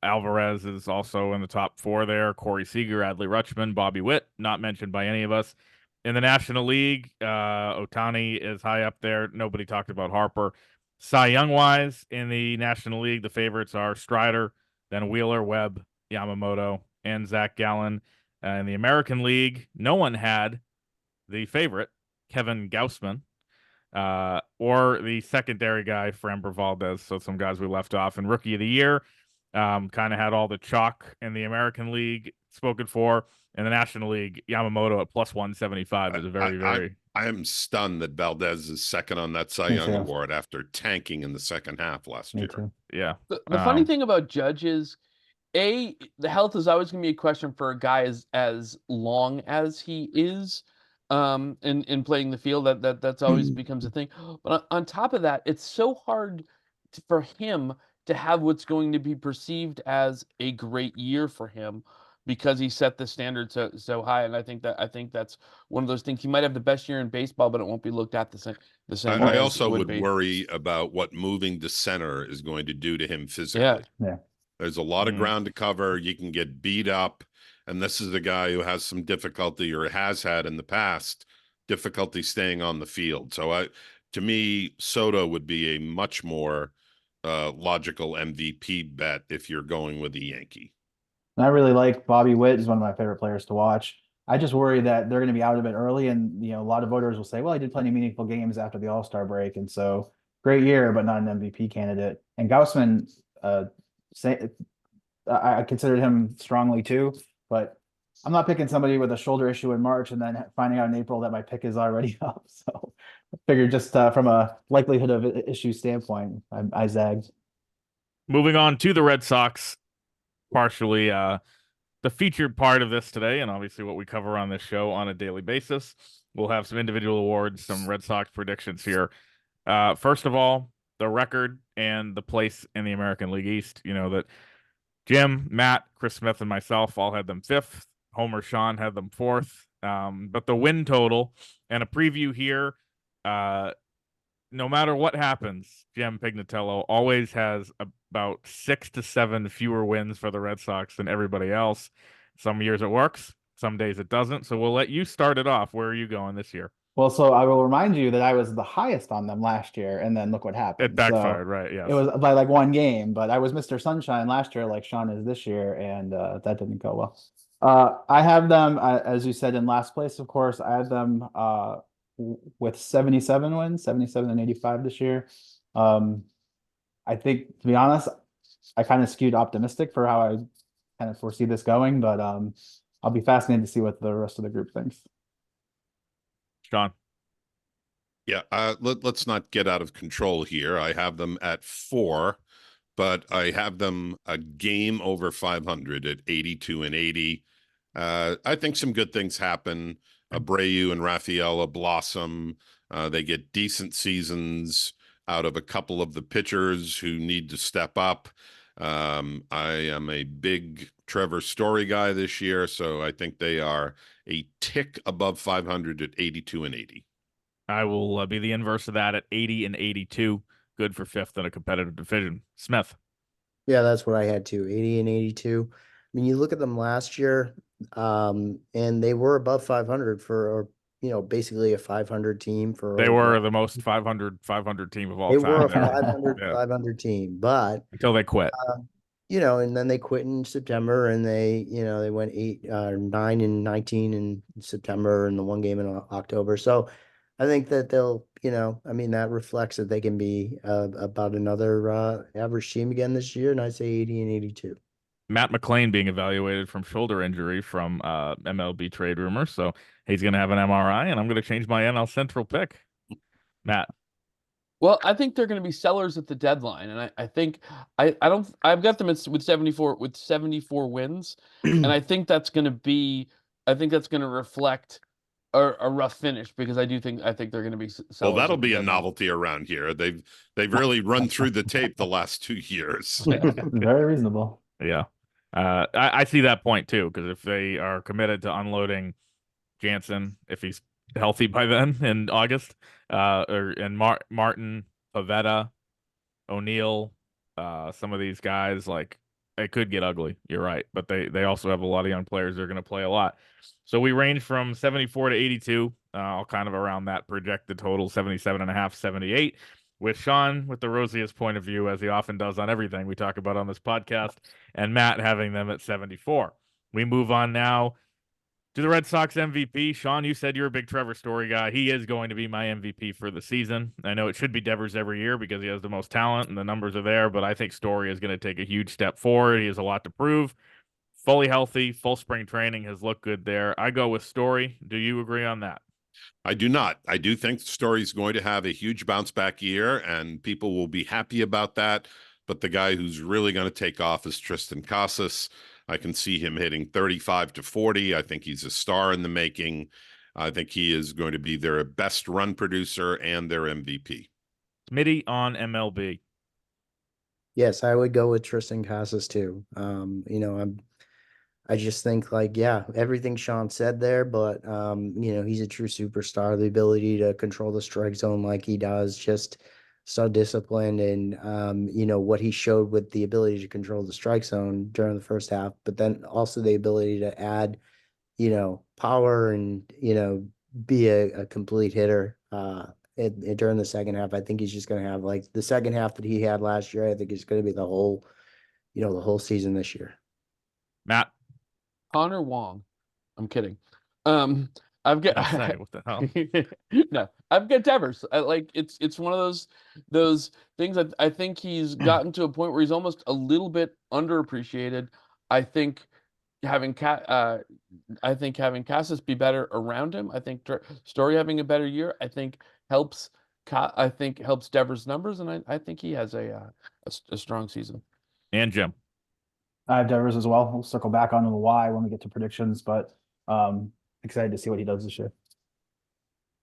[SPEAKER 1] Alvarez is also in the top 4 there. Corey Seager, Adley Rutschman, Bobby Witt, not mentioned by any of us. In the National League, Ohtani is high up there. Nobody talked about Harper. Cy Young-wise, in the National League, the favorites are Strider, then Wheeler, Webb, Yamamoto, and Zach Gallen. In the American League, no one had the favorite, Kevin Gausman, or the secondary guy, Framber Valdez. So some guys we left off. And Rookie of the Year, kind of had all the chalk in the American League spoken for. In the National League, Yamamoto at plus 175 is a very.
[SPEAKER 4] I am stunned that Valdez is second on that Cy Young award after tanking in the second half last year.
[SPEAKER 2] Too.
[SPEAKER 1] Yeah.
[SPEAKER 3] The funny thing about Judge is, the health is always going to be a question for a guy as long as he is in playing the field. That's always becomes a thing. But on top of that, it's so hard for him to have what's going to be perceived as a great year for him because he set the standard so high. And I think that's one of those things. He might have the best year in baseball, but it won't be looked at the same way.
[SPEAKER 4] I also would worry about what moving to center is going to do to him physically.
[SPEAKER 2] Yeah.
[SPEAKER 4] There's a lot of ground to cover. You can get beat up. And this is a guy who has some difficulty, or has had in the past, difficulty staying on the field. So to me, Soto would be a much more logical MVP bet if you're going with a Yankee.
[SPEAKER 2] And I really like Bobby Witt. He's one of my favorite players to watch. I just worry that they're going to be out a bit early, and, you know, a lot of voters will say, well, he did plenty of meaningful games after the All-Star break, and so great year, but not an MVP candidate. And Gausman, I considered him strongly too, but I'm not picking somebody with a shoulder issue in March and then finding out in April that my pick is already up. So I figured just from a likelihood of issue standpoint, I zagged.
[SPEAKER 1] Moving on to the Red Sox, partially the featured part of this today, and obviously what we cover on this show on a daily basis. We'll have some individual awards, some Red Sox predictions here. First of all, the record and the place in the American League East. You know that Jim, Matt, Chris Smith, and myself all had them 5th. Homer Sean had them 4th. But the win total and a preview here, no matter what happens, Jim Pignatiello always has about 6 to 7 fewer wins for the Red Sox than everybody else. Some years it works, some days it doesn't. So we'll let you start it off. Where are you going this year?
[SPEAKER 2] Well, so I will remind you that I was the highest on them last year, and then look what happened.
[SPEAKER 1] It backfired, right? Yes.
[SPEAKER 2] It was by like 1 game, but I was Mr. Sunshine last year, like Sean is this year, and that didn't go well. I have them, as you said, in last place, of course. I have them with 77 wins, 77 and 85 this year. I think, to be honest, I kind of skewed optimistic for how I kind of foresee this going, but I'll be fascinated to see what the rest of the group thinks.
[SPEAKER 1] Sean.
[SPEAKER 4] Yeah, let's not get out of control here. I have them at 4, but I have them a game over 500 at 82 and 80. I think some good things happen. Abreu and Rafaela blossom. They get decent seasons out of a couple of the pitchers who need to step up. I am a big Trevor Story guy this year, so I think they are a tick above 500 at 82 and 80.
[SPEAKER 1] I will be the inverse of that at 80 and 82. Good for 5th in a competitive division. Smith.
[SPEAKER 5] Yeah, that's what I had too. 80 and 82. I mean, you look at them last year, and they were above 500 for, you know, basically a 500 team for.
[SPEAKER 1] They were the most 500 team of all time.
[SPEAKER 5] They were a 500 team, but
[SPEAKER 1] until they quit.
[SPEAKER 5] You know, and then they quit in September, and they went 9 and 19 in September, and the 1 game in October. So I think that they'll, you know, I mean, that reflects that they can be about another average team again this year, and I say 80 and 82.
[SPEAKER 1] Matt McClain being evaluated from shoulder injury from MLB trade rumors. So he's going to have an MRI, and I'm going to change my NL Central pick. Matt.
[SPEAKER 3] Well, I think they're going to be sellers at the deadline, and I think I've got them with 74 wins, and I think that's going to reflect a rough finish because I think they're going to be sellers.
[SPEAKER 4] Well, that'll
[SPEAKER 3] at the
[SPEAKER 4] be a
[SPEAKER 3] deadline.
[SPEAKER 4] novelty around here. They've really run through the tape the last 2 years.
[SPEAKER 2] Very reasonable.
[SPEAKER 1] Yeah. I see that point too, because if they are committed to unloading Jansen, if he's healthy by then in August, Martin, Pavetta, O'Neill, some of these guys, like, it could get ugly. You're right, but they also have a lot of young players that are going to play a lot. So we range from 74 to 82, all kind of around that projected total, 77.5, 78. With Sean with the rosiest point of view, as he often does on everything we talk about on this podcast, and Matt having them at 74. We move on now to the Red Sox MVP. Sean, you said you're a big Trevor Story guy. He is going to be my MVP for the season. I know it should be Devers every year because he has the most talent and the numbers are there, but I think Story is going to take a huge step forward. He has a lot to prove. Fully healthy, full spring training has looked good there. I go with Story. Do you agree on that?
[SPEAKER 4] I do not. I do think Story's going to have a huge bounce back year, and people will be happy about that. But the guy who's really going to take off is Tristan Casas. I can see him hitting 35 to 40. I think he's a star in the making. I think he is going to be their best run producer and their MVP.
[SPEAKER 1] Smitty on MLB.
[SPEAKER 5] Yes, I would go with Tristan Casas too. I just think everything Sean said there, but he's a true superstar. The ability to control the strike zone like he does, just so disciplined, and what he showed with the ability to control the strike zone during the first half, but then also the ability to add, power and be a complete hitter during the second half. I think he's just going to have like the second half that he had last year. I think it's going to be the whole season this year.
[SPEAKER 1] Matt.
[SPEAKER 3] Connor Wong. I'm kidding. I've got
[SPEAKER 1] what the hell?
[SPEAKER 3] No, I've got Devers. It's one of those things that I think he's gotten to a point where he's almost a little bit underappreciated. I think having Casas be better around him. I think Story having a better year. I think helps Devers' numbers, and I think he has a strong season.
[SPEAKER 1] And Jim.
[SPEAKER 2] I have Devers as well. We'll circle back on the why when we get to predictions, but excited to see what he does this year.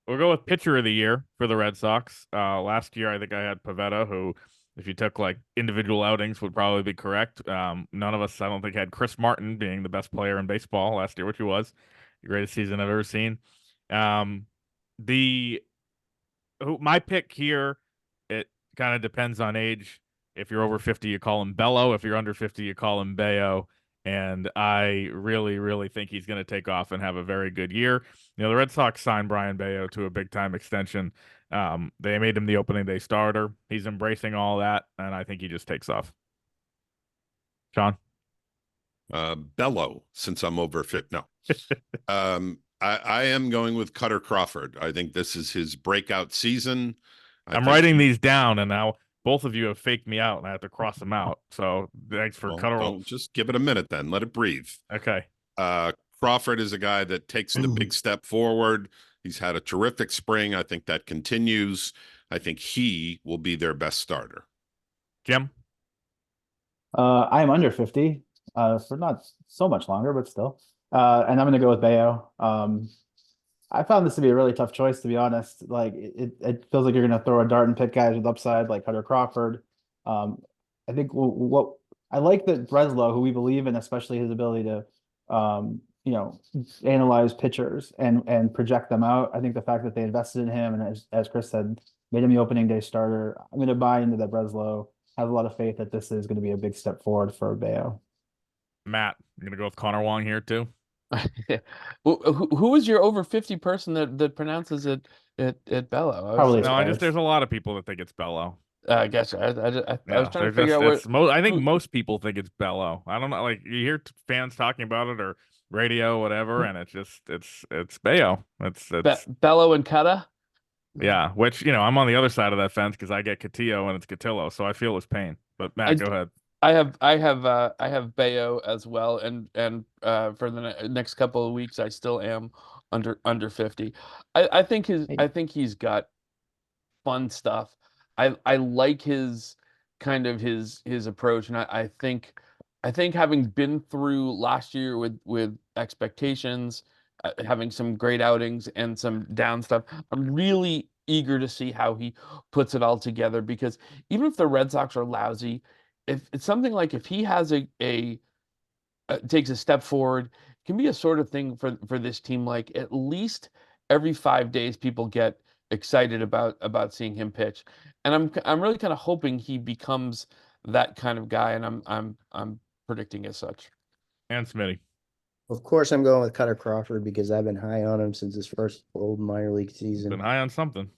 [SPEAKER 1] We'll go with pitcher of the year for the Red Sox. Last year, I think I had Pavetta, who, if you took like individual outings, would probably be correct. None of us, I don't think, had Chris Martin being the best player in baseball last year, which he was. The greatest season I've ever seen. My pick here, it kind of depends on age. If you're over 50, you call him Bello. If you're under 50, you call him Bayo. And I really, really think he's going to take off and have a very good year. The Red Sox signed Brian Bayo to a big-time extension. They made him the opening day starter. He's embracing all that, and I think he just takes off. Sean?
[SPEAKER 4] Bello, since I'm over 50. No. I am going with Cutter Crawford. I think this is his breakout season.
[SPEAKER 1] I'm writing these down, and now both of you have faked me out, and I have to cross them out. So thanks for Cutter.
[SPEAKER 4] Don't just give it a minute then. Let it breathe.
[SPEAKER 1] Okay.
[SPEAKER 4] Crawford is a guy that takes the big step forward. He's had a terrific spring. I think that continues. I think he will be their best starter.
[SPEAKER 1] Jim?
[SPEAKER 2] I am under 50 for not so much longer, but still. And I'm going to go with Bayo. I found this to be a really tough choice, to be honest. Like it feels like you're going to throw a dart and pick guys with upside like Cutter Crawford. I think what I like that Breslow, who we believe in, especially his ability to, analyze pitchers and project them out. I think the fact that they invested in him and as Chris said, made him the opening day starter. I'm going to buy into that Breslow. Have a lot of faith that this is going to be a big step forward for Bayo.
[SPEAKER 1] Matt, I'm going to go with Connor Wong here too.
[SPEAKER 3] Well, who is your over 50 person that pronounces it at Bello?
[SPEAKER 2] Probably
[SPEAKER 1] there's a lot of people that think it's Bello.
[SPEAKER 3] I guess I was trying to figure out
[SPEAKER 1] I think most people think it's Bello. I don't know, like you hear fans talking about it or radio, whatever, and it's Bayo. It's
[SPEAKER 3] Bello and Cutta.
[SPEAKER 1] Yeah, which I'm on the other side of that fence because I get Cotillo and it's Cotillo, so I feel his pain. But Matt, go ahead.
[SPEAKER 3] I have Bayo as well, and for the next couple of weeks, I still am under 50. I think he's got fun stuff. I like his kind of his approach, and I think having been through last year with expectations, having some great outings and some down stuff, I'm really eager to see how he puts it all together, because even if the Red Sox are lousy, if it's something like if he has a takes a step forward, it can be a sort of thing for this team. Like at least every 5 days, people get excited about seeing him pitch, and I'm really kind of hoping he becomes that kind of guy, and I'm predicting as such.
[SPEAKER 1] And Smitty.
[SPEAKER 5] Of course, I'm going with Cutter Crawford because I've been high on him since his first old minor league season.
[SPEAKER 1] Been high on something.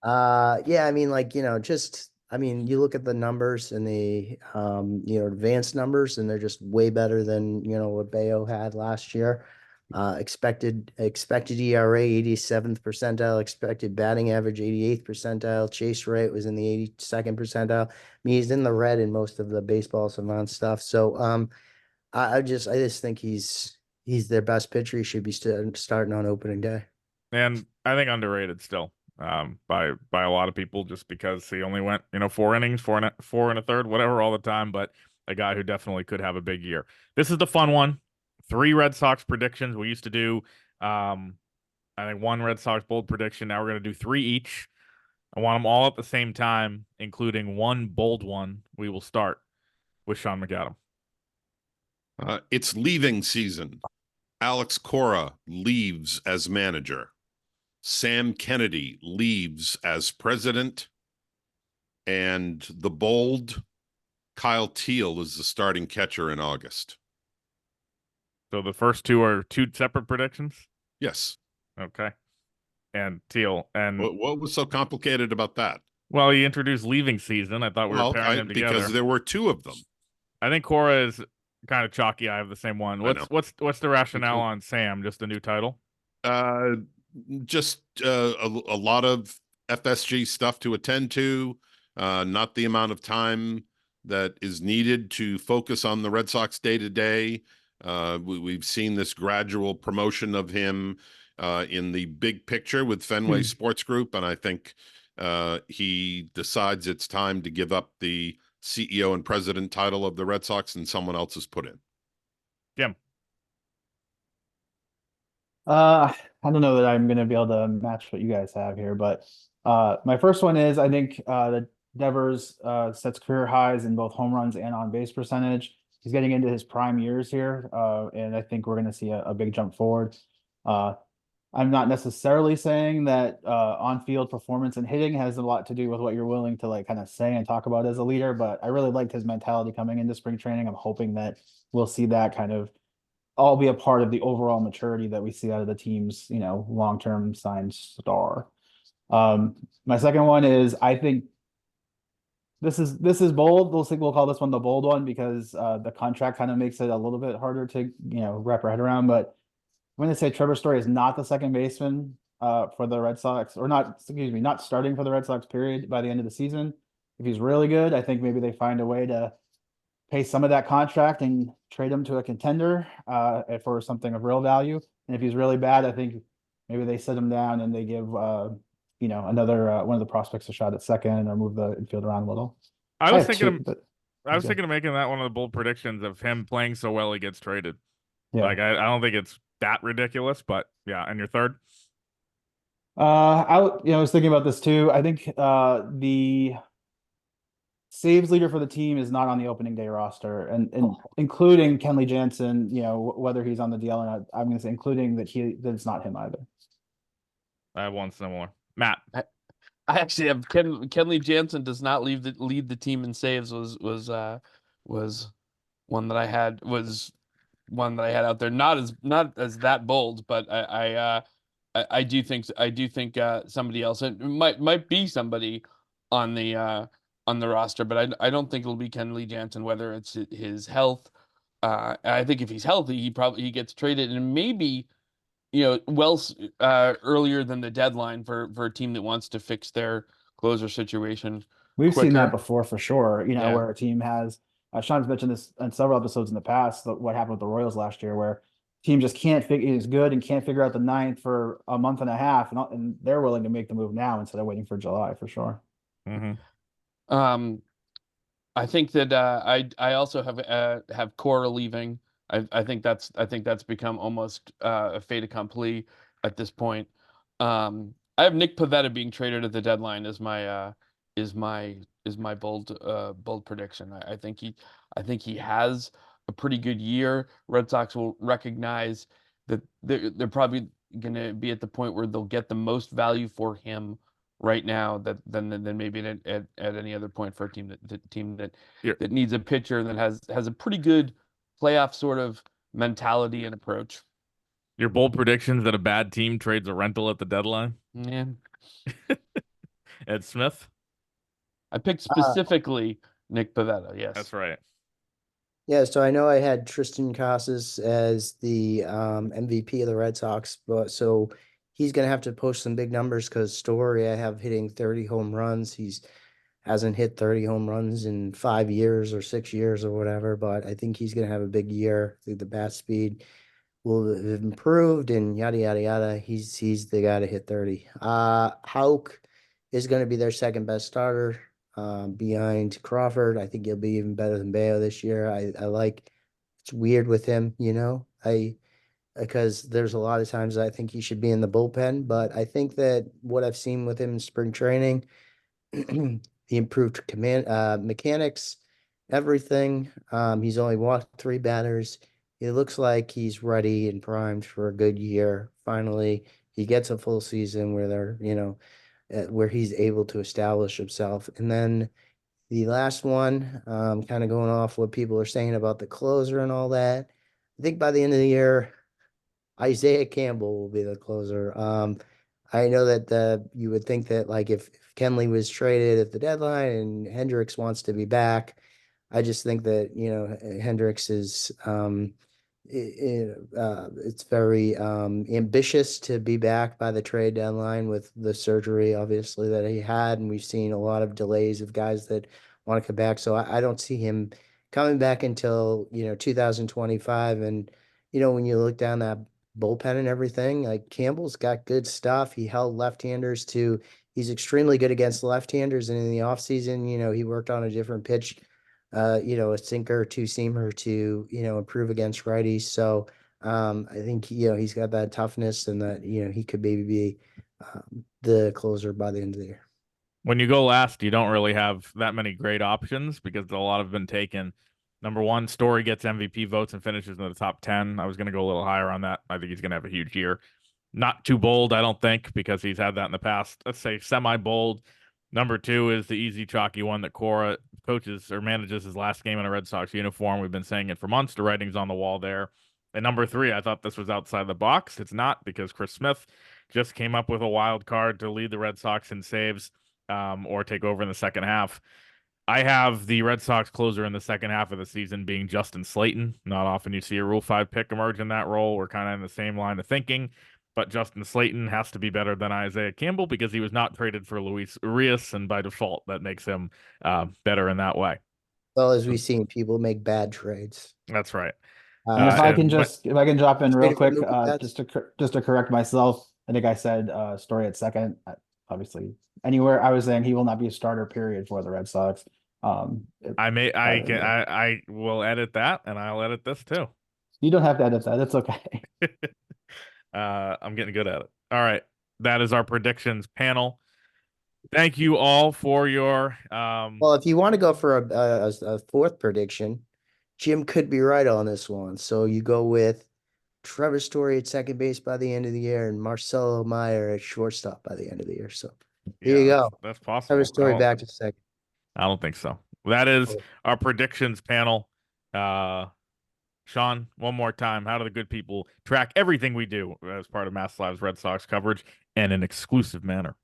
[SPEAKER 5] Yeah, I mean, like, I mean, you look at the numbers and the advanced numbers, and they're just way better than, what Bayo had last year. Expected ERA 87th percentile, expected batting average 88th percentile, chase rate was in the 82nd percentile. I mean, he's in the red in most of the baseball savant stuff. So I just think he's their best pitcher. He should be starting on opening day.
[SPEAKER 1] And I think underrated still, by a lot of people, just because he only went, 4 innings, four and a third, whatever, all the time. But a guy who definitely could have a big year. This is the fun one. 3 Red Sox predictions. We used to do, I think 1 Red Sox bold prediction. Now we're going to do 3 each. I want them all at the same time, including 1 bold one. We will start with Sean McAdam.
[SPEAKER 4] It's leaving season. Alex Cora leaves as manager. Sam Kennedy leaves as president. And the bold, Kyle Teal is the starting catcher in August.
[SPEAKER 1] So the first 2 are 2 separate predictions?
[SPEAKER 4] Yes.
[SPEAKER 1] Okay. And Teal. And
[SPEAKER 4] what was so complicated about that?
[SPEAKER 1] Well, he introduced leaving season. I thought we were pairing them together.
[SPEAKER 4] Because there were 2 of them.
[SPEAKER 1] I think Cora is kind of chalky. I have the same one. What's the rationale on Sam? Just a new title?
[SPEAKER 4] Just a lot of FSG stuff to attend to. Not the amount of time that is needed to focus on the Red Sox day to day. We've seen this gradual promotion of him in the big picture with Fenway Sports Group, and I think he decides it's time to give up the CEO and president title of the Red Sox, and someone else is put in.
[SPEAKER 1] Jim.
[SPEAKER 2] I don't know that I'm going to be able to match what you guys have here, but my first one is I think that Devers sets career highs in both home runs and on base percentage. He's getting into his prime years here, and I think we're going to see a big jump forward. I'm not necessarily saying that on-field performance and hitting has a lot to do with what you're willing to like kind of say and talk about as a leader, but I really liked his mentality coming into spring training. I'm hoping that we'll see that kind of all be a part of the overall maturity that we see out of the team's, long-term signed star. My second one is I think this is bold. We'll call this one the bold one because the contract kind of makes it a little bit harder to, wrap our head around. But I'm going to say Trevor Story is not the second baseman for the Red Sox, or not starting for the Red Sox period by the end of the season. If he's really good, I think maybe they find a way to pay some of that contract and trade him to a contender for something of real value. And if he's really bad, I think maybe they sit him down and they give another one of the prospects a shot at second, or move the infield around a little.
[SPEAKER 1] I was thinking of making that one of the bold predictions of him playing so well he gets traded. Yeah. Like I don't think it's that ridiculous, but yeah. And your third?
[SPEAKER 2] I was thinking about this too. I think the saves leader for the team is not on the opening day roster, and including Kenley Jansen, whether he's on the DL or not, I'm going to say including that it's not him either.
[SPEAKER 1] I have one similar. Matt.
[SPEAKER 3] I actually have Kenley Jansen does not lead the team in saves was one that I had out there. Not as that bold, but I do think somebody else, it might be somebody on the roster, but I don't think it'll be Kenley Jansen, whether it's his health. I think if he's healthy, he gets traded, and maybe earlier than the deadline for a team that wants to fix their closer situation.
[SPEAKER 2] We've seen that before for sure. Where a team has Sean's mentioned this in several episodes in the past, what happened with the Royals last year, where team just can't figure is good and can't figure out the ninth for a month and a half, and they're willing to make the move now instead of waiting for July for sure.
[SPEAKER 3] Mm-hmm. I think that I also have Cora leaving. I think that's become almost a fait accompli at this point. I have Nick Pivetta being traded at the deadline as my bold prediction. I think he has a pretty good year. Red Sox will recognize that they're probably going to be at the point where they'll get the most value for him right now than maybe at any other point for a team that needs a pitcher and that has a pretty good playoff sort of mentality and approach.
[SPEAKER 1] Your bold predictions that a bad team trades a rental at the deadline?
[SPEAKER 3] Yeah.
[SPEAKER 1] Ed Smith?
[SPEAKER 3] I picked specifically Nick Pivetta, yes.
[SPEAKER 1] That's right.
[SPEAKER 5] Yeah, so I know I had Tristan Casas as the MVP of the Red Sox, but so he's gonna have to post some big numbers because Story I have hitting 30 home runs. He's hasn't hit 30 home runs in 5 years or 6 years or whatever, but I think he's gonna have a big year. I think the bat speed will have improved and yada yada yada. He's the guy to hit 30. Hauk is gonna be their second best starter. Behind Crawford. I think he'll be even better than Bayo this year. I like it's weird with him, because there's a lot of times I think he should be in the bullpen, but I think that what I've seen with him in spring training, the improved command mechanics, everything. He's only walked 3 batters. It looks like he's ready and primed for a good year. Finally, he gets a full season where they're, where he's able to establish himself. And then the last one, kind of going off what people are saying about the closer and all that. I think by the end of the year, Isaiah Campbell will be the closer. I know that you would think that like if Kenley was traded at the deadline and Hendricks wants to be back, I just think that, Hendricks is it's very ambitious to be back by the trade deadline with the surgery, obviously, that he had. And we've seen a lot of delays of guys that want to come back. So I don't see him coming back until, 2025. And, when you look down that bullpen and everything, like Campbell's got good stuff. He held left-handers he's extremely good against left-handers. And in the offseason, he worked on a different pitch, a sinker, 2-seamer to, improve against righties. So I think, he's got that toughness and that, he could maybe be the closer by the end of the year.
[SPEAKER 1] When you go last, you don't really have that many great options because a lot have been taken. Number 1, Story gets MVP votes and finishes in the top 10. I was going to go a little higher on that. I think he's going to have a huge year. Not too bold, I don't think, because he's had that in the past. Let's say semi-bold. Number 2 is the easy, chalky one that Cora coaches or manages his last game in a Red Sox uniform. We've been saying it for months. The writing's on the wall there. And number 3, I thought this was outside the box. It's not, because Chris Smith just came up with a wild card to lead the Red Sox in saves or take over in the second half. I have the Red Sox closer in the second half of the season being Justin Slayton. Not often you see a Rule 5 pick emerge in that role. We're kind of in the same line of thinking. But Justin Slayton has to be better than Isaiah Campbell because he was not traded for Luis Urias, and by default, that makes him better in that way.
[SPEAKER 5] Well, as we've seen, people make bad trades.
[SPEAKER 1] That's right.
[SPEAKER 2] And if I can drop in real quick, just to correct myself, I think I said Story at second. Obviously, anywhere I was saying he will not be a starter. Period for the Red Sox.
[SPEAKER 1] I will edit that, and I'll edit this too.
[SPEAKER 2] You don't have to edit that. It's okay.
[SPEAKER 1] I'm getting good at it. All right. That is our predictions panel. Thank you all for your
[SPEAKER 5] well, if you want to go for a fourth prediction, Jim could be right on this one. So you go with Trevor Story at second base by the end of the year and Marcelo Meyer at shortstop by the end of the year. So here you go.
[SPEAKER 1] That's possible.
[SPEAKER 5] Trevor Story back to second.
[SPEAKER 1] I don't think so. That is our predictions panel. Sean, one more time, how do the good people track everything we do as part of MassLive's Red Sox coverage in an exclusive manner?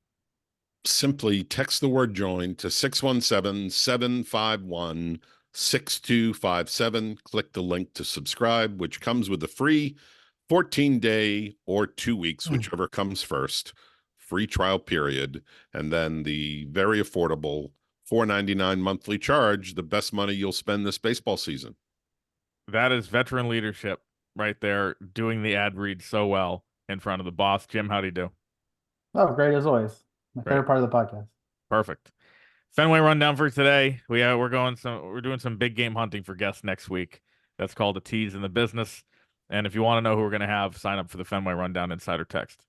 [SPEAKER 4] Simply text the word join to 617-751-6257. Click the link to subscribe, which comes with a free 14-day or 2 weeks, whichever comes first, free trial period, and then the very affordable $4.99 monthly charge, the best money you'll spend this baseball season.
[SPEAKER 1] That is veteran leadership right there, doing the ad read so well in front of the boss. Jim, how do you do?
[SPEAKER 2] Oh, great as always. My
[SPEAKER 1] Great.
[SPEAKER 2] favorite part of the podcast.
[SPEAKER 1] Perfect. Fenway Rundown for today. We're doing some big game hunting for guests next week. That's called a tease in the business. And if you want to know who we're going to have, sign up for the Fenway Rundown Insider Text.